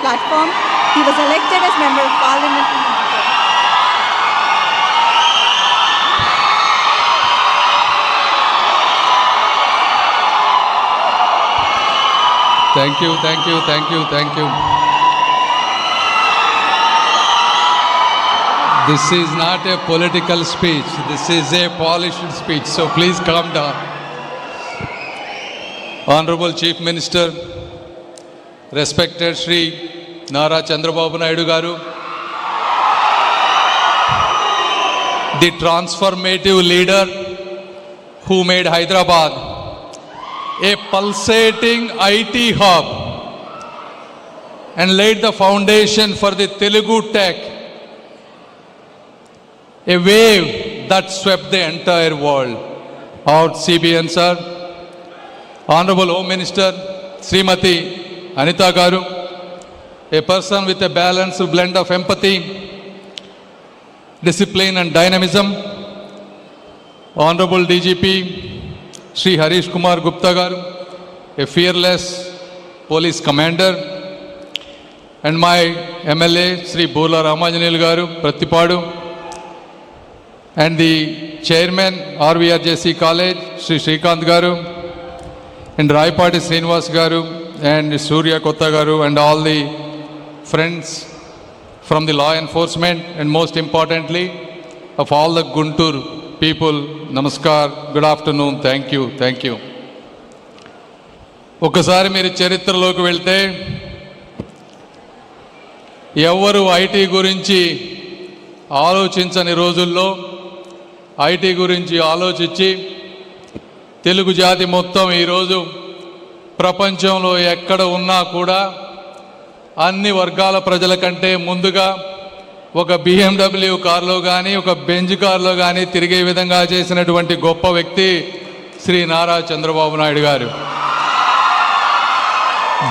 platform. He was elected as Member of Parliament in India. Thank you, thank you, thank you, thank you. This is not a political speech. This is a polished speech. So please calm down. Honorable Chief Minister, respected Shri Nara Chandrababu Naidu Garu, the transformative leader who made Hyderabad a pulsating IT hub and laid the foundation for the Telugu tech, a wave that swept the entire world. Our CBN sir, Honorable Home Minister Srimati Anita Garu, a person with a balanced blend of empathy, discipline and dynamism. Honorable DGP Shri Harish Kumar Gupta Garu, a fearless police commander, and my MLA Shri Bola Ramajanil Garu Pratipadu, and the chairman RVRJC College Shri Shrikant Garu, and Raipati Srinivas Garu and Surya Kotta Garu, and all the friends from the law enforcement, and most importantly of all the Guntur people, namaskar, good afternoon, thank you, thank you. ఒకసారి మీరు చరిత్రలోకి వెళ్తే ఎవరు IT గురించి ఆలోచించని రోజుల్లో IT గురించి ఆలోచించి తెలుగు జాతి మొత్తం ఈరోజు ప్రపంచంలో ఎక్కడ ఉన్నా కూడా అన్ని వర్గాల ప్రజల కంటే ముందుగా ఒక BMW కారులో కానీ ఒక బెంజ్ కారులో కానీ తిరిగే విధంగా చేసినటువంటి గొప్ప వ్యక్తి శ్రీ నారా చంద్రబాబు నాయుడు గారు.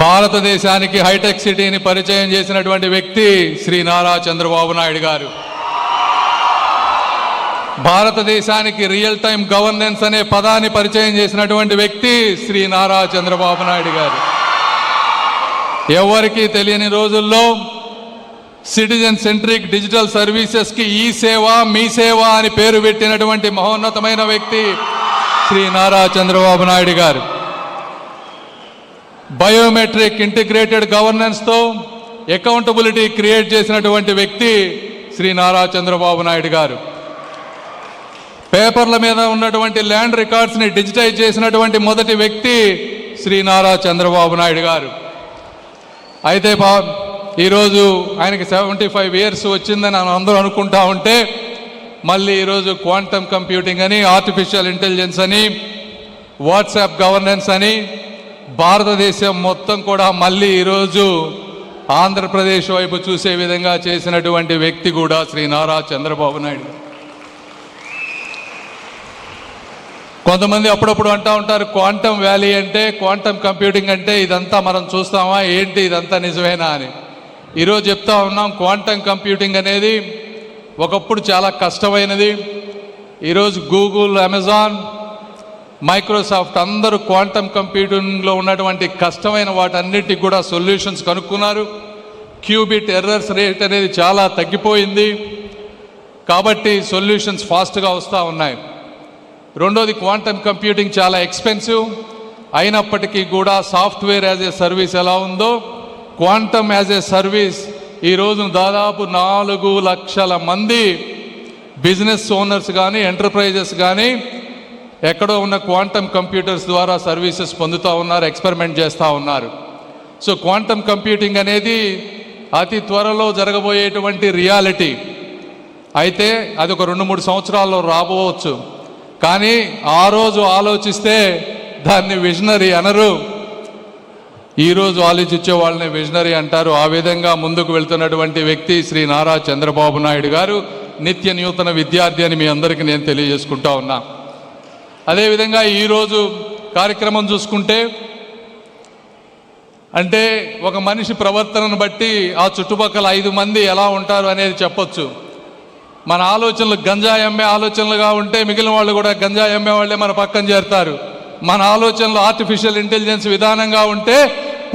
భారతదేశానికి హైటెక్ సిటీని పరిచయం చేసినటువంటి వ్యక్తి శ్రీ నారా చంద్రబాబు నాయుడు గారు. భారతదేశానికి రియల్ టైం గవర్నెన్స్ అనే పదాన్ని పరిచయం చేసినటువంటి వ్యక్తి శ్రీ నారా చంద్రబాబు నాయుడు గారు. ఎవరికీ తెలియని రోజుల్లో సిటిజన్ సెంట్రిక్ డిజిటల్ సర్వీసెస్కి ఈ సేవ మీ సేవ అని పేరు పెట్టినటువంటి మహోన్నతమైన వ్యక్తి శ్రీ నారా చంద్రబాబు నాయుడు గారు. బయోమెట్రిక్ ఇంటిగ్రేటెడ్ గవర్నెన్స్తో అకౌంటబిలిటీ క్రియేట్ చేసినటువంటి వ్యక్తి శ్రీ నారా చంద్రబాబు నాయుడు గారు. పేపర్ల మీద ఉన్నటువంటి ల్యాండ్ రికార్డ్స్ని డిజిటైజ్ చేసినటువంటి మొదటి వ్యక్తి శ్రీ నారా చంద్రబాబు నాయుడు గారు. అయితే ఈరోజు ఆయనకి 75 years వచ్చిందని అందరూ అనుకుంటా ఉంటే మళ్ళీ ఈరోజు క్వాంటమ్ కంప్యూటింగ్ అని, ఆర్టిఫిషియల్ ఇంటెలిజెన్స్ అని, వాట్సాప్ గవర్నెన్స్ అని భారతదేశం మొత్తం కూడా మళ్ళీ ఈరోజు ఆంధ్రప్రదేశ్ వైపు చూసే విధంగా చేసినటువంటి వ్యక్తి కూడా శ్రీ నారా చంద్రబాబు నాయుడు. కొంతమంది అప్పుడప్పుడు అంటూ ఉంటారు క్వాంటమ్ వ్యాలీ అంటే, క్వాంటమ్ కంప్యూటింగ్ అంటే ఇదంతా మనం చూస్తామా ఏంటి, ఇదంతా నిజమేనా అని. ఈరోజు చెప్తా ఉన్నాం, క్వాంటమ్ కంప్యూటింగ్ అనేది ఒకప్పుడు చాలా కష్టమైనది. ఈరోజు గూగుల్, అమెజాన్, మైక్రోసాఫ్ట్ అందరూ క్వాంటమ్ కంప్యూటింగ్లో ఉన్నటువంటి కష్టమైన వాటన్నిటికి కూడా సొల్యూషన్స్ కనుక్కున్నారు. క్యూబిట్ ఎర్రర్స్ రేట్ అనేది చాలా తగ్గిపోయింది కాబట్టి సొల్యూషన్స్ ఫాస్ట్గా వస్తూ ఉన్నాయి. రెండోది, క్వాంటమ్ కంప్యూటింగ్ చాలా ఎక్స్పెన్సివ్ అయినప్పటికీ కూడా సాఫ్ట్వేర్ యాజ్ ఏ సర్వీస్ ఎలా ఉందో క్వాంటమ్ యాజ్ ఏ సర్వీస్ ఈరోజు దాదాపు 4 లక్షల మంది బిజినెస్ ఓనర్స్ కానీ ఎంటర్ప్రైజెస్ కానీ ఎక్కడో ఉన్న క్వాంటమ్ కంప్యూటర్స్ ద్వారా సర్వీసెస్ పొందుతూ ఉన్నారు, ఎక్స్పెరిమెంట్ చేస్తూ ఉన్నారు. సో క్వాంటమ్ కంప్యూటింగ్ అనేది అతి త్వరలో జరగబోయేటువంటి రియాలిటీ. అయితే అది ఒక 2-3 సంవత్సరాల్లో రాబోవచ్చు. కానీ ఆ రోజు ఆలోచిస్తే దాన్ని విజనరీ అనరు, ఈరోజు ఆలోచించే వాళ్ళని విజనరీ అంటారు. ఆ విధంగా ముందుకు వెళ్తున్నటువంటి వ్యక్తి శ్రీ నారా చంద్రబాబు నాయుడు గారు. నిత్య నూతన విద్యార్థి అని మీ అందరికీ నేను తెలియజేసుకుంటా ఉన్నా. అదేవిధంగా ఈరోజు కార్యక్రమం చూసుకుంటే అంటే ఒక మనిషి ప్రవర్తనను బట్టి ఆ చుట్టుపక్కల 5 మంది ఎలా ఉంటారు అనేది చెప్పొచ్చు. మన ఆలోచనలు గంజాయి అమ్మే ఆలోచనలుగా ఉంటే మిగిలిన వాళ్ళు కూడా గంజాయి అమ్మే వాళ్ళే మన పక్కన చేరుతారు. మన ఆలోచనలు ఆర్టిఫిషియల్ ఇంటెలిజెన్స్ విధానంగా ఉంటే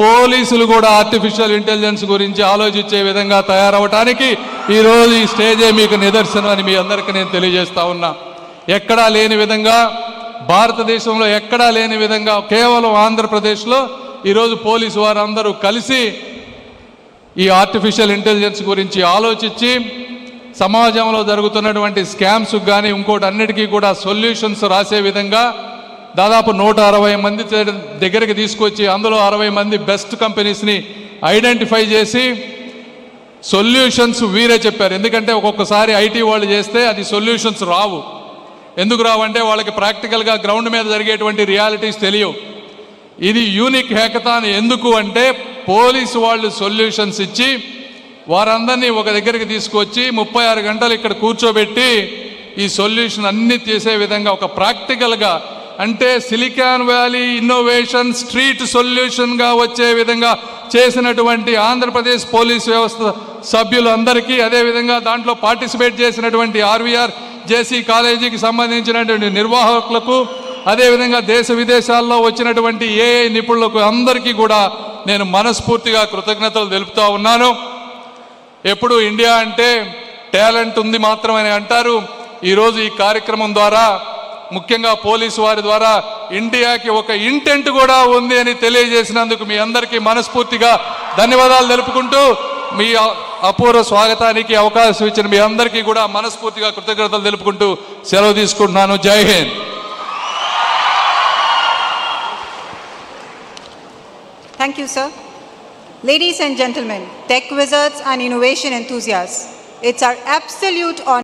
పోలీసులు కూడా ఆర్టిఫిషియల్ ఇంటెలిజెన్స్ గురించి ఆలోచించే విధంగా తయారవటానికి ఈరోజు ఈ స్టేజే మీకు నిదర్శనం అని మీ అందరికీ నేను తెలియజేస్తా ఉన్నా. ఎక్కడా లేని విధంగా, భారతదేశంలో ఎక్కడా లేని విధంగా కేవలం ఆంధ్రప్రదేశ్లో ఈరోజు పోలీసు వారందరూ కలిసి ఈ ఆర్టిఫిషియల్ ఇంటెలిజెన్స్ గురించి ఆలోచించి సమాజంలో జరుగుతున్నటువంటి స్కామ్స్ కానీ ఇంకోటి అన్నిటికీ కూడా సొల్యూషన్స్ రాసే విధంగా దాదాపు 160 మంది దగ్గరికి తీసుకొచ్చి అందులో 60 మంది బెస్ట్ కంపెనీస్ని ఐడెంటిఫై చేసి సొల్యూషన్స్ వీరే చెప్పారు. ఎందుకంటే ఒక్కొక్కసారి ఐటీ వాళ్ళు చేస్తే అది సొల్యూషన్స్ రావు. ఎందుకు రావంటే వాళ్ళకి ప్రాక్టికల్గా గ్రౌండ్ మీద జరిగేటువంటి రియాలిటీస్ తెలియవు. ఇది యూనిక్ హ్యాకథాన్. ఎందుకు అంటే పోలీసు వాళ్ళు సొల్యూషన్స్ ఇచ్చి వారందరినీ ఒక దగ్గరికి తీసుకొచ్చి 36 గంటలు ఇక్కడ కూర్చోబెట్టి ఈ సొల్యూషన్ అన్ని చేసే విధంగా ఒక ప్రాక్టికల్గా, అంటే సిలికాన్ వ్యాలీ ఇన్నోవేషన్ స్ట్రీట్ సొల్యూషన్గా వచ్చే విధంగా చేసినటువంటి ఆంధ్రప్రదేశ్ పోలీస్ వ్యవస్థ సభ్యులందరికీ, అదేవిధంగా దాంట్లో పార్టిసిపేట్ చేసినటువంటి ఆర్వీఆర్ జేసీ కాలేజీకి సంబంధించినటువంటి నిర్వాహకులకు, అదేవిధంగా దేశ విదేశాల్లో వచ్చినటువంటి ఏఐ నిపుణులకు అందరికీ కూడా నేను మనస్ఫూర్తిగా కృతజ్ఞతలు తెలుపుతూ ఉన్నాను. ఎప్పుడు ఇండియా అంటే టాలెంట్ ఉంది మాత్రమని అంటారు. ఈరోజు ఈ కార్యక్రమం ద్వారా, ముఖ్యంగా పోలీసు వారి ద్వారా ఇండియాకి ఒక ఇంటెంట్ కూడా ఉంది అని తెలియజేసినందుకు మీ అందరికీ మనస్ఫూర్తిగా ధన్యవాదాలు తెలుపుకుంటూ, మీ అపూర్వ స్వాగతానికి అవకాశం ఇచ్చిన మీ అందరికీ కూడా మనస్ఫూర్తిగా కృతజ్ఞతలు తెలుపుకుంటూ సెలవు తీసుకుంటున్నాను. జై Hind. Thank you, sir. Ladies and gentlemen, tech wizards and innovation enthusiasts, it's our absolute honor